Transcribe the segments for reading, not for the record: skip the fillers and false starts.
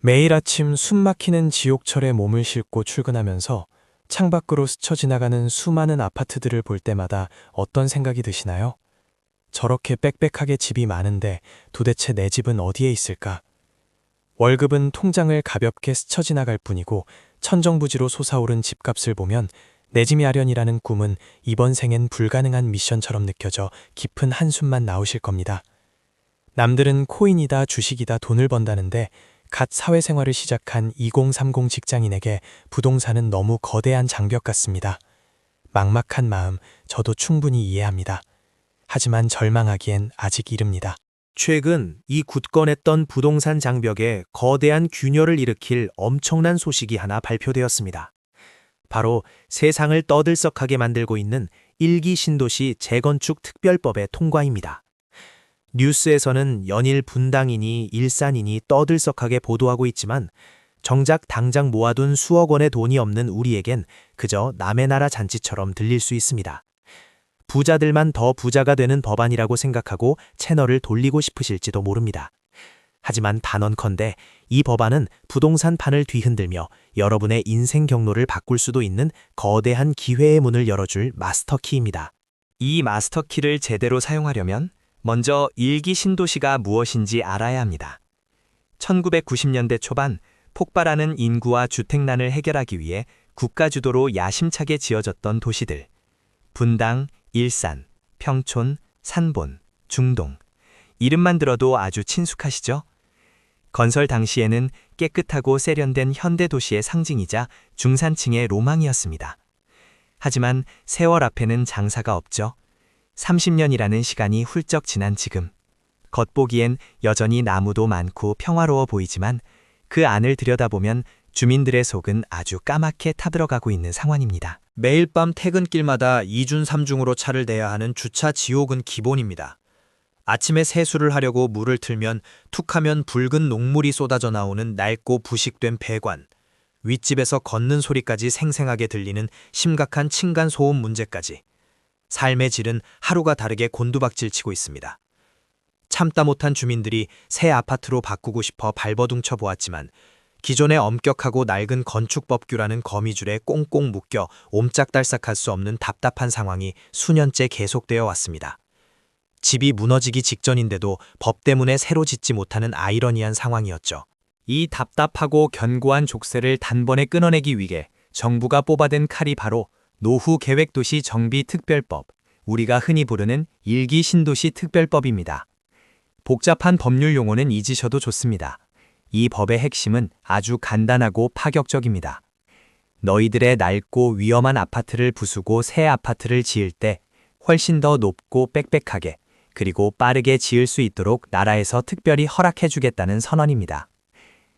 매일 아침 숨 막히는 지옥철에 몸을 싣고 출근하면서 창밖으로 스쳐 지나가는 수많은 아파트들을 볼 때마다 어떤 생각이 드시나요? 저렇게 빽빽하게 집이 많은데 도대체 내 집은 어디에 있을까? 월급은 통장을 가볍게 스쳐 지나갈 뿐이고 천정부지로 솟아오른 집값을 보면 내 집 마련이라는 꿈은 이번 생엔 불가능한 미션처럼 느껴져 깊은 한숨만 나오실 겁니다. 남들은 코인이다 주식이다 돈을 번다는데 갓 사회생활을 시작한 2030 직장인에게 부동산은 너무 거대한 장벽 같습니다. 막막한 마음 저도 충분히 이해합니다. 하지만 절망하기엔 아직 이릅니다. 최근 이 굳건했던 부동산 장벽에 거대한 균열을 일으킬 엄청난 소식이 하나 발표되었습니다. 바로 세상을 떠들썩하게 만들고 있는 1기 신도시 재건축 특별법의 통과입니다. 뉴스에서는 연일 분당이니 일산이니 떠들썩하게 보도하고 있지만 정작 당장 모아둔 수억 원의 돈이 없는 우리에겐 그저 남의 나라 잔치처럼 들릴 수 있습니다. 부자들만 더 부자가 되는 법안이라고 생각하고 채널을 돌리고 싶으실지도 모릅니다. 하지만 단언컨대 이 법안은 부동산 판을 뒤흔들며 여러분의 인생 경로를 바꿀 수도 있는 거대한 기회의 문을 열어줄 마스터키입니다. 이 마스터키를 제대로 사용하려면 먼저 1기 신도시가 무엇인지 알아야 합니다. 1990년대 초반 폭발하는 인구와 주택난을 해결하기 위해 국가 주도로 야심차게 지어졌던 도시들. 분당, 일산, 평촌, 산본, 중동. 이름만 들어도 아주 친숙하시죠? 건설 당시에는 깨끗하고 세련된 현대 도시의 상징이자 중산층의 로망이었습니다. 하지만 세월 앞에는 장사가 없죠. 30년이라는 시간이 훌쩍 지난 지금. 겉보기엔 여전히 나무도 많고 평화로워 보이지만 그 안을 들여다보면 주민들의 속은 아주 까맣게 타들어가고 있는 상황입니다. 매일 밤 퇴근길마다 2중 3중으로 차를 대야 하는 주차 지옥은 기본입니다. 아침에 세수를 하려고 물을 틀면 툭하면 붉은 녹물이 쏟아져 나오는 낡고 부식된 배관, 윗집에서 걷는 소리까지 생생하게 들리는 심각한 층간소음 문제까지 삶의 질은 하루가 다르게 곤두박질 치고 있습니다. 참다 못한 주민들이 새 아파트로 바꾸고 싶어 발버둥 쳐보았지만 기존의 엄격하고 낡은 건축법규라는 거미줄에 꽁꽁 묶여 옴짝달싹할 수 없는 답답한 상황이 수년째 계속되어 왔습니다. 집이 무너지기 직전인데도 법 때문에 새로 짓지 못하는 아이러니한 상황이었죠. 이 답답하고 견고한 족쇄를 단번에 끊어내기 위해 정부가 뽑아든 칼이 바로 노후계획도시 정비특별법, 우리가 흔히 부르는 1기 신도시 특별법입니다. 복잡한 법률 용어는 잊으셔도 좋습니다. 이 법의 핵심은 아주 간단하고 파격적입니다. 너희들의 낡고 위험한 아파트를 부수고 새 아파트를 지을 때 훨씬 더 높고 빽빽하게 그리고 빠르게 지을 수 있도록 나라에서 특별히 허락해주겠다는 선언입니다.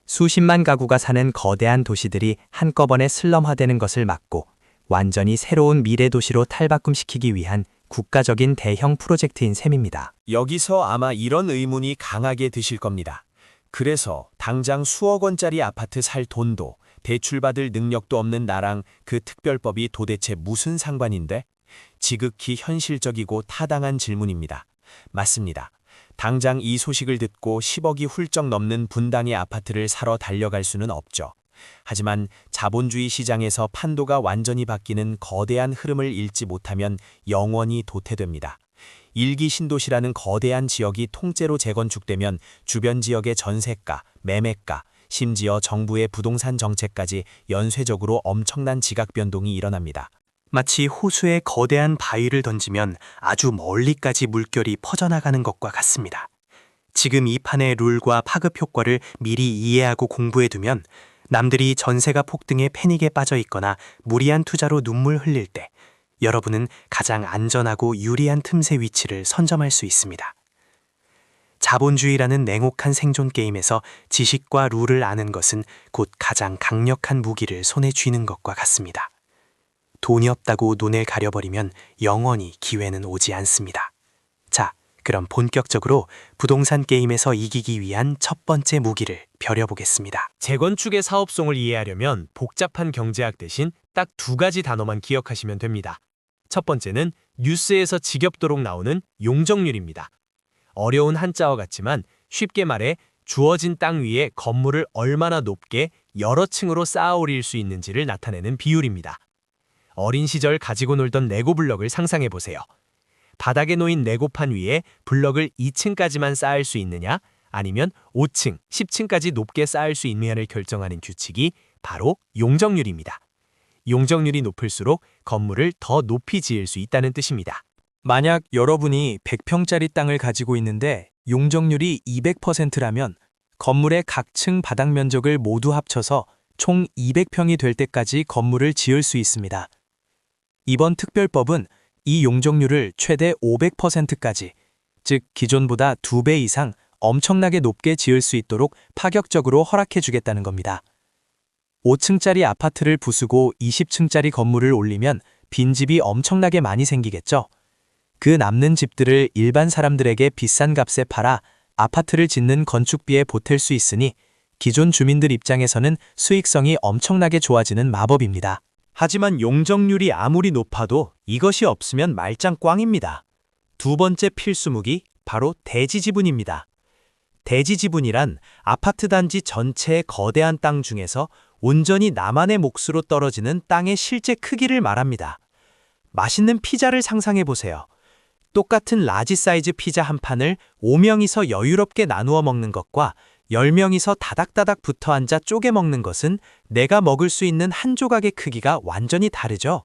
수십만 가구가 사는 거대한 도시들이 한꺼번에 슬럼화되는 것을 막고 완전히 새로운 미래 도시로 탈바꿈시키기 위한 국가적인 대형 프로젝트인 셈입니다. 여기서 아마 이런 의문이 강하게 드실 겁니다. 그래서 당장 수억 원짜리 아파트 살 돈도 대출받을 능력도 없는 나랑 그 특별법이 도대체 무슨 상관인데? 지극히 현실적이고 타당한 질문입니다. 맞습니다. 당장 이 소식을 듣고 10억이 훌쩍 넘는 분당의 아파트를 사러 달려갈 수는 없죠. 하지만 자본주의 시장에서 판도가 완전히 바뀌는 거대한 흐름을 읽지 못하면 영원히 도태됩니다. 1기 신도시라는 거대한 지역이 통째로 재건축되면 주변 지역의 전세가, 매매가, 심지어 정부의 부동산 정책까지 연쇄적으로 엄청난 지각 변동이 일어납니다. 마치 호수에 거대한 바위를 던지면 아주 멀리까지 물결이 퍼져나가는 것과 같습니다. 지금 이 판의 룰과 파급 효과를 미리 이해하고 공부해두면 남들이 전세가 폭등해 패닉에 빠져 있거나 무리한 투자로 눈물 흘릴 때 여러분은 가장 안전하고 유리한 틈새 위치를 선점할 수 있습니다. 자본주의라는 냉혹한 생존 게임에서 지식과 룰을 아는 것은 곧 가장 강력한 무기를 손에 쥐는 것과 같습니다. 돈이 없다고 눈을 가려버리면 영원히 기회는 오지 않습니다. 자, 그럼 본격적으로 부동산 게임에서 이기기 위한 첫 번째 무기를 벼려보겠습니다. 재건축의 사업성을 이해하려면 복잡한 경제학 대신 딱 두 가지 단어만 기억하시면 됩니다. 첫 번째는 뉴스에서 지겹도록 나오는 용적률입니다. 어려운 한자어 같지만 쉽게 말해 주어진 땅 위에 건물을 얼마나 높게 여러 층으로 쌓아 올릴 수 있는지를 나타내는 비율입니다. 어린 시절 가지고 놀던 레고 블럭을 상상해 보세요. 바닥에 놓인 레고판 위에 블럭을 2층까지만 쌓을 수 있느냐, 아니면 5층, 10층까지 높게 쌓을 수 있느냐를 결정하는 규칙이 바로 용적률입니다. 용적률이 높을수록 건물을 더 높이 지을 수 있다는 뜻입니다. 만약 여러분이 100평짜리 땅을 가지고 있는데 용적률이 200%라면 건물의 각 층 바닥 면적을 모두 합쳐서 총 200평이 될 때까지 건물을 지을 수 있습니다. 이번 특별법은 이 용적률을 최대 500%까지, 즉 기존보다 2배 이상 엄청나게 높게 지을 수 있도록 파격적으로 허락해 주겠다는 겁니다. 5층짜리 아파트를 부수고 20층짜리 건물을 올리면 빈집이 엄청나게 많이 생기겠죠. 그 남는 집들을 일반 사람들에게 비싼 값에 팔아 아파트를 짓는 건축비에 보탤 수 있으니 기존 주민들 입장에서는 수익성이 엄청나게 좋아지는 마법입니다. 하지만 용적률이 아무리 높아도 이것이 없으면 말짱 꽝입니다. 두 번째 필수무기, 바로 대지지분입니다. 대지지분이란 아파트 단지 전체의 거대한 땅 중에서 온전히 나만의 몫으로 떨어지는 땅의 실제 크기를 말합니다. 맛있는 피자를 상상해 보세요. 똑같은 라지 사이즈 피자 한 판을 5명이서 여유롭게 나누어 먹는 것과 10명이서 다닥다닥 붙어 앉아 쪼개 먹는 것은 내가 먹을 수 있는 한 조각의 크기가 완전히 다르죠.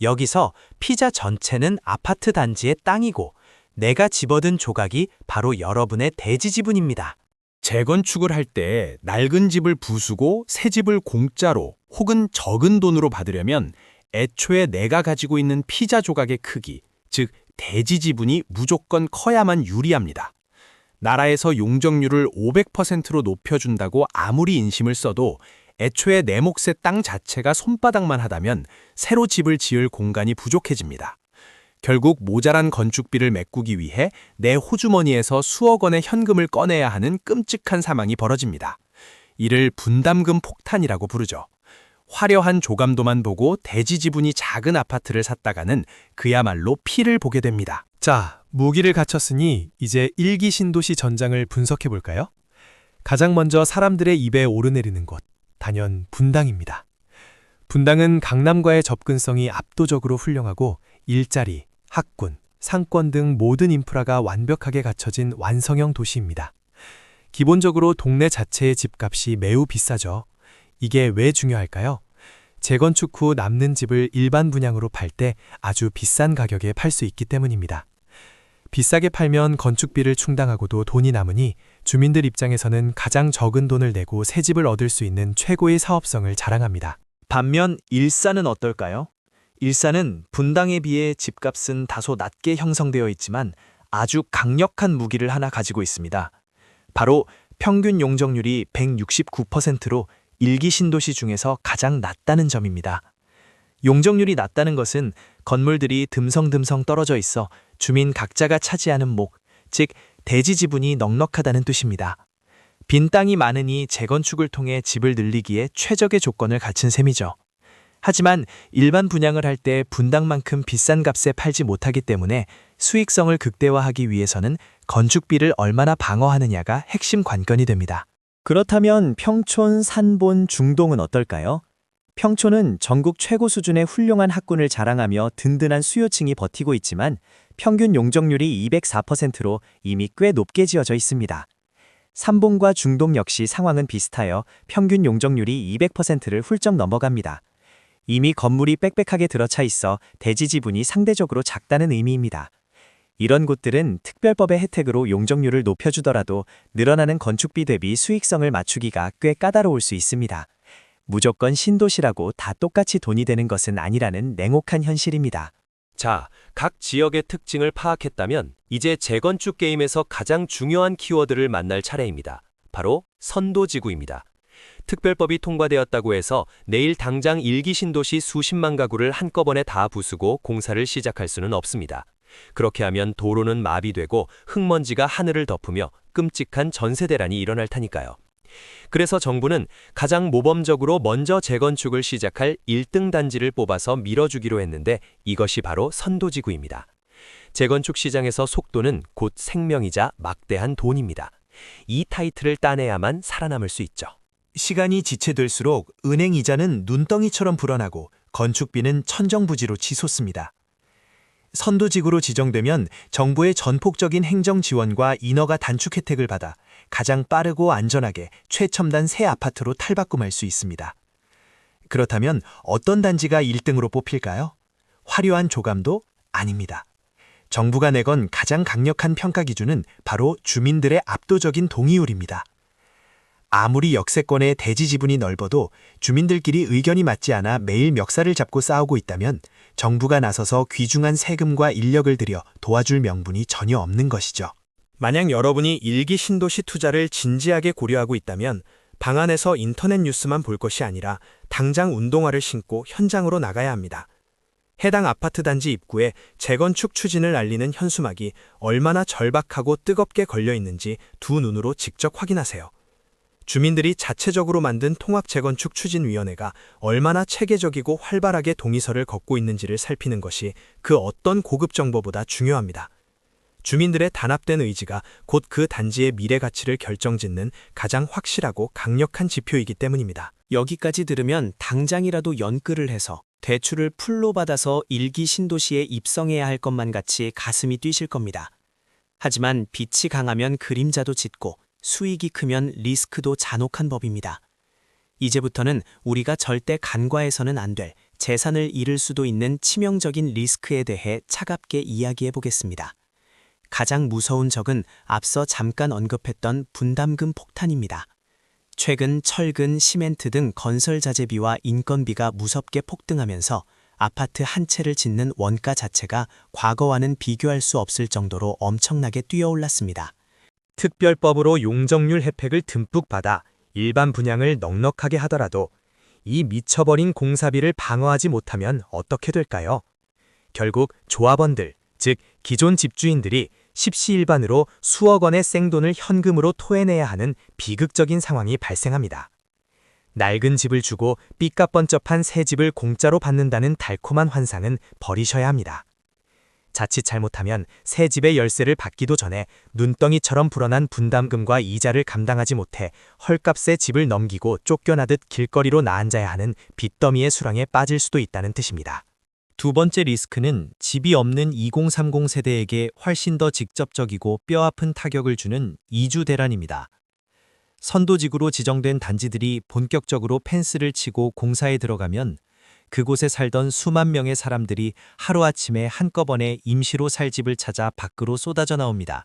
여기서 피자 전체는 아파트 단지의 땅이고 내가 집어든 조각이 바로 여러분의 대지지분입니다. 재건축을 할 때 낡은 집을 부수고 새 집을 공짜로 혹은 적은 돈으로 받으려면 애초에 내가 가지고 있는 피자 조각의 크기, 즉 대지지분이 무조건 커야만 유리합니다. 나라에서 용적률을 500%로 높여준다고 아무리 인심을 써도 애초에 내 몫의 땅 자체가 손바닥만 하다면 새로 집을 지을 공간이 부족해집니다. 결국 모자란 건축비를 메꾸기 위해 내 호주머니에서 수억 원의 현금을 꺼내야 하는 끔찍한 상황이 벌어집니다. 이를 분담금 폭탄이라고 부르죠. 화려한 조감도만 보고 대지지분이 작은 아파트를 샀다가는 그야말로 피를 보게 됩니다. 자, 무기를 갖췄으니 이제 일기 신도시 전장을 분석해 볼까요? 가장 먼저 사람들의 입에 오르내리는 곳, 단연 분당입니다. 분당은 강남과의 접근성이 압도적으로 훌륭하고 일자리, 학군, 상권 등 모든 인프라가 완벽하게 갖춰진 완성형 도시입니다. 기본적으로 동네 자체의 집값이 매우 비싸죠. 이게 왜 중요할까요? 재건축 후 남는 집을 일반 분양으로 팔 때 아주 비싼 가격에 팔 수 있기 때문입니다. 비싸게 팔면 건축비를 충당하고도 돈이 남으니 주민들 입장에서는 가장 적은 돈을 내고 새 집을 얻을 수 있는 최고의 사업성을 자랑합니다. 반면 일산은 어떨까요? 일산은 분당에 비해 집값은 다소 낮게 형성되어 있지만 아주 강력한 무기를 하나 가지고 있습니다. 바로 평균 용적률이 169%로 일기 신도시 중에서 가장 낮다는 점입니다. 용적률이 낮다는 것은 건물들이 듬성듬성 떨어져 있어 주민 각자가 차지하는 목, 즉 대지 지분이 넉넉하다는 뜻입니다. 빈 땅이 많으니 재건축을 통해 집을 늘리기에 최적의 조건을 갖춘 셈이죠. 하지만 일반 분양을 할 때 분당만큼 비싼 값에 팔지 못하기 때문에 수익성을 극대화하기 위해서는 건축비를 얼마나 방어하느냐가 핵심 관건이 됩니다. 그렇다면 평촌, 산본, 중동은 어떨까요? 평촌은 전국 최고 수준의 훌륭한 학군을 자랑하며 든든한 수요층이 버티고 있지만 평균 용적률이 204%로 이미 꽤 높게 지어져 있습니다. 산본과 중동 역시 상황은 비슷하여 평균 용적률이 200%를 훌쩍 넘어갑니다. 이미 건물이 빽빽하게 들어차 있어 대지 지분이 상대적으로 작다는 의미입니다. 이런 곳들은 특별법의 혜택으로 용적률을 높여주더라도 늘어나는 건축비 대비 수익성을 맞추기가 꽤 까다로울 수 있습니다. 무조건 신도시라고 다 똑같이 돈이 되는 것은 아니라는 냉혹한 현실입니다. 자, 각 지역의 특징을 파악했다면 이제 재건축 게임에서 가장 중요한 키워드를 만날 차례입니다. 바로 선도지구입니다. 특별법이 통과되었다고 해서 내일 당장 일기 신도시 수십만 가구를 한꺼번에 다 부수고 공사를 시작할 수는 없습니다. 그렇게 하면 도로는 마비되고 흙먼지가 하늘을 덮으며 끔찍한 전세대란이 일어날 테니까요. 그래서 정부는 가장 모범적으로 먼저 재건축을 시작할 1등 단지를 뽑아서 밀어주기로 했는데 이것이 바로 선도지구입니다. 재건축 시장에서 속도는 곧 생명이자 막대한 돈입니다. 이 타이틀을 따내야만 살아남을 수 있죠. 시간이 지체될수록 은행 이자는 눈덩이처럼 불어나고 건축비는 천정부지로 치솟습니다. 선도직으로 지정되면 정부의 전폭적인 행정 지원과 인허가 단축 혜택을 받아 가장 빠르고 안전하게 최첨단 새 아파트로 탈바꿈할 수 있습니다. 그렇다면 어떤 단지가 1등으로 뽑힐까요? 화려한 조감도 아닙니다. 정부가 내건 가장 강력한 평가 기준은 바로 주민들의 압도적인 동의율입니다. 아무리 역세권의 대지 지분이 넓어도 주민들끼리 의견이 맞지 않아 매일 멱살을 잡고 싸우고 있다면 정부가 나서서 귀중한 세금과 인력을 들여 도와줄 명분이 전혀 없는 것이죠. 만약 여러분이 일기 신도시 투자를 진지하게 고려하고 있다면 방 안에서 인터넷 뉴스만 볼 것이 아니라 당장 운동화를 신고 현장으로 나가야 합니다. 해당 아파트 단지 입구에 재건축 추진을 알리는 현수막이 얼마나 절박하고 뜨겁게 걸려 있는지 두 눈으로 직접 확인하세요. 주민들이 자체적으로 만든 통합재건축추진위원회가 얼마나 체계적이고 활발하게 동의서를 걷고 있는지를 살피는 것이 그 어떤 고급 정보보다 중요합니다. 주민들의 단합된 의지가 곧 그 단지의 미래 가치를 결정짓는 가장 확실하고 강력한 지표이기 때문입니다. 여기까지 들으면 당장이라도 연끌을 해서 대출을 풀로 받아서 일기 신도시에 입성해야 할 것만 같이 가슴이 뛰실 겁니다. 하지만 빛이 강하면 그림자도 짙고 수익이 크면 리스크도 잔혹한 법입니다. 이제부터는 우리가 절대 간과해서는 안 될 재산을 잃을 수도 있는 치명적인 리스크에 대해 차갑게 이야기해 보겠습니다. 가장 무서운 적은 앞서 잠깐 언급했던 분담금 폭탄입니다. 최근 철근, 시멘트 등 건설 자재비와 인건비가 무섭게 폭등하면서 아파트 한 채를 짓는 원가 자체가 과거와는 비교할 수 없을 정도로 엄청나게 뛰어올랐습니다. 특별법으로 용적률 혜택을 듬뿍 받아 일반 분양을 넉넉하게 하더라도 이 미쳐버린 공사비를 방어하지 못하면 어떻게 될까요? 결국 조합원들, 즉 기존 집주인들이 십시일반으로 수억 원의 생돈을 현금으로 토해내야 하는 비극적인 상황이 발생합니다. 낡은 집을 주고 삐까뻔쩍한 새 집을 공짜로 받는다는 달콤한 환상은 버리셔야 합니다. 자칫 잘못하면 새 집의 열쇠를 받기도 전에 눈덩이처럼 불어난 분담금과 이자를 감당하지 못해 헐값에 집을 넘기고 쫓겨나듯 길거리로 나앉아야 하는 빚더미의 수렁에 빠질 수도 있다는 뜻입니다. 두 번째 리스크는 집이 없는 2030 세대에게 훨씬 더 직접적이고 뼈아픈 타격을 주는 이주 대란입니다. 선도지구로 지정된 단지들이 본격적으로 펜스를 치고 공사에 들어가면 그곳에 살던 수만 명의 사람들이 하루아침에 한꺼번에 임시로 살 집을 찾아 밖으로 쏟아져 나옵니다.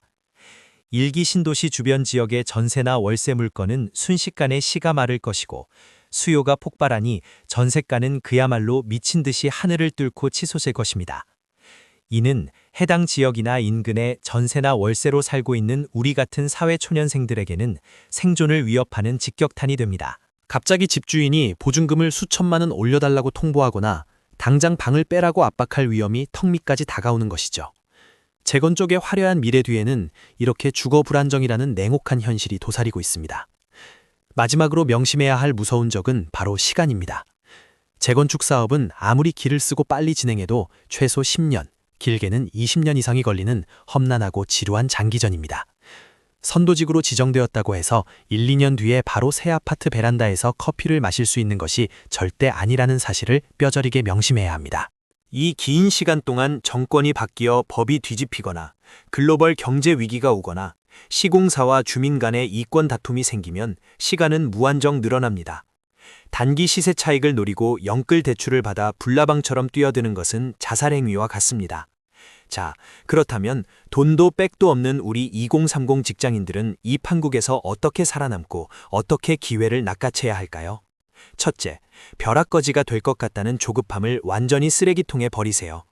일기 신도시 주변 지역의 전세나 월세 물건은 순식간에 시가 마를 것이고 수요가 폭발하니 전세가는 그야말로 미친 듯이 하늘을 뚫고 치솟을 것입니다. 이는 해당 지역이나 인근에 전세나 월세로 살고 있는 우리 같은 사회초년생들에게는 생존을 위협하는 직격탄이 됩니다. 갑자기 집주인이 보증금을 수천만 원 올려달라고 통보하거나 당장 방을 빼라고 압박할 위험이 턱 밑까지 다가오는 것이죠. 재건 쪽의 화려한 미래 뒤에는 이렇게 주거 불안정이라는 냉혹한 현실이 도사리고 있습니다. 마지막으로 명심해야 할 무서운 적은 바로 시간입니다. 재건축 사업은 아무리 기를 쓰고 빨리 진행해도 최소 10년, 길게는 20년 이상이 걸리는 험난하고 지루한 장기전입니다. 선도직으로 지정되었다고 해서 1, 2년 뒤에 바로 새 아파트 베란다에서 커피를 마실 수 있는 것이 절대 아니라는 사실을 뼈저리게 명심해야 합니다. 이 긴 시간 동안 정권이 바뀌어 법이 뒤집히거나 글로벌 경제 위기가 오거나 시공사와 주민 간의 이권 다툼이 생기면 시간은 무한정 늘어납니다. 단기 시세 차익을 노리고 영끌 대출을 받아 불나방처럼 뛰어드는 것은 자살행위와 같습니다. 자, 그렇다면 돈도 백도 없는 우리 2030 직장인들은 이 판국에서 어떻게 살아남고 어떻게 기회를 낚아채야 할까요? 첫째, 벼락거지가 될 것 같다는 조급함을 완전히 쓰레기통에 버리세요.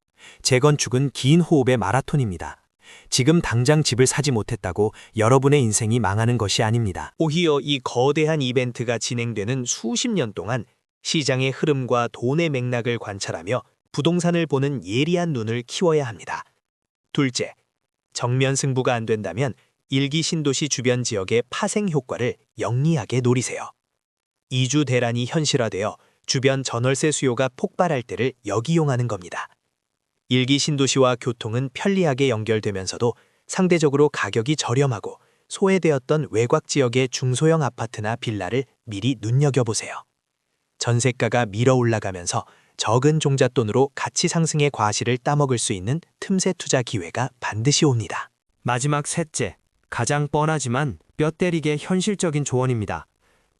재건축은 긴 호흡의 마라톤입니다. 지금 당장 집을 사지 못했다고 여러분의 인생이 망하는 것이 아닙니다. 오히려 이 거대한 이벤트가 진행되는 수십 년 동안 시장의 흐름과 돈의 맥락을 관찰하며 부동산을 보는 예리한 눈을 키워야 합니다. 둘째, 정면 승부가 안 된다면 일기 신도시 주변 지역의 파생 효과를 영리하게 노리세요. 이주 대란이 현실화되어 주변 전월세 수요가 폭발할 때를 역이용하는 겁니다. 일기 신도시와 교통은 편리하게 연결되면서도 상대적으로 가격이 저렴하고 소외되었던 외곽 지역의 중소형 아파트나 빌라를 미리 눈여겨보세요. 전세가가 밀어 올라가면서 적은 종잣돈으로 가치 상승의 과실을 따먹을 수 있는 틈새 투자 기회가 반드시 옵니다. 마지막 셋째, 가장 뻔하지만 뼈 때리게 현실적인 조언입니다.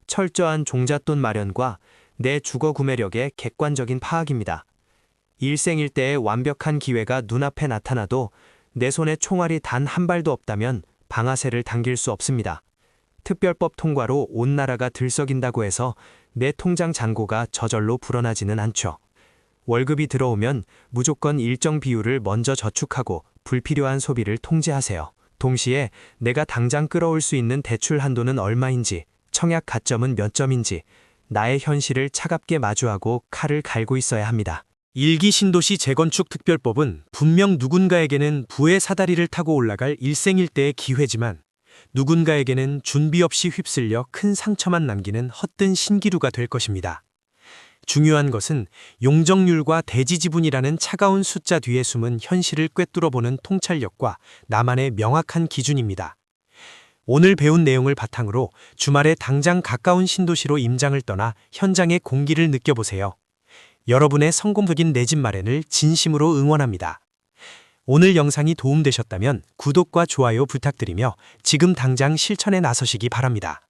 철저한 종잣돈 마련과 내 주거 구매력의 객관적인 파악입니다. 일생일대의 완벽한 기회가 눈앞에 나타나도 내 손에 총알이 단 한 발도 없다면 방아쇠를 당길 수 없습니다. 특별법 통과로 온 나라가 들썩인다고 해서 내 통장 잔고가 저절로 불어나지는 않죠. 월급이 들어오면 무조건 일정 비율을 먼저 저축하고 불필요한 소비를 통제하세요. 동시에 내가 당장 끌어올 수 있는 대출 한도는 얼마인지, 청약 가점은 몇 점인지, 나의 현실을 차갑게 마주하고 칼을 갈고 있어야 합니다. 일기 신도시 재건축 특별법은 분명 누군가에게는 부의 사다리를 타고 올라갈 일생일대의 기회지만 누군가에게는 준비 없이 휩쓸려 큰 상처만 남기는 헛된 신기루가 될 것입니다. 중요한 것은 용적률과 대지지분이라는 차가운 숫자 뒤에 숨은 현실을 꿰뚫어보는 통찰력과 나만의 명확한 기준입니다. 오늘 배운 내용을 바탕으로 주말에 당장 가까운 신도시로 임장을 떠나 현장의 공기를 느껴보세요. 여러분의 성공적인 내 집 마련을 진심으로 응원합니다. 오늘 영상이 도움되셨다면 구독과 좋아요 부탁드리며 지금 당장 실천에 나서시기 바랍니다.